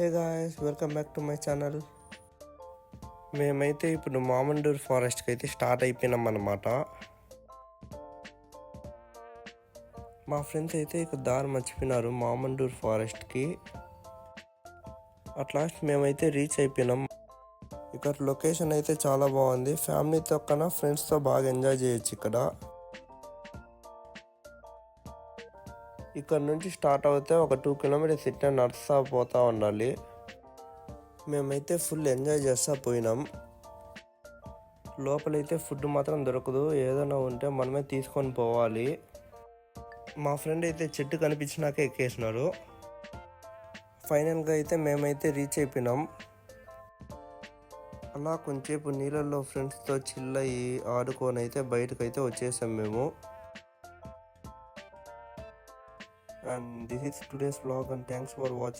Hey guys, welcome back to my channel. మేమైతే ఇప్పుడు మామండూర్ ఫారెస్ట్కి అయితే స్టార్ట్ అయిపోయినాం అన్నమాట. మా ఫ్రెండ్స్ అయితే ఇక దారి మర్చిపోయినారు మామండూర్ ఫారెస్ట్కి. అట్ లాస్ట్ మేమైతే రీచ్ అయిపోయినాం. ఇక్కడ లొకేషన్ అయితే చాలా బాగుంది. ఫ్యామిలీతో కన్నా ఫ్రెండ్స్తో బాగా ఎంజాయ్ చేయొచ్చు. ఇక్కడ నుంచి స్టార్ట్ అవుతే ఒక 2 కిలోమీటర్స్ ఇట్లా నడుస్తా పోతూ ఉండాలి. మేమైతే ఫుల్ ఎంజాయ్ చేస్తూ పోయినాం. లోపలైతే ఫుడ్ మాత్రం దొరకదు, ఏదైనా ఉంటే మనమే తీసుకొని పోవాలి. మా ఫ్రెండ్ అయితే చెట్టు కనిపించినాకే ఎక్కేసినారు. ఫైనల్గా అయితే మేమైతే రీచ్ అయిపోయినాం. అలా కొంచెంసేపు నీళ్ళల్లో ఫ్రెండ్స్తో చిల్ అయ్యి ఆడుకొని అయితే బయటకైతే వచ్చేసాం మేము. And this is today's vlog and thanks for watching.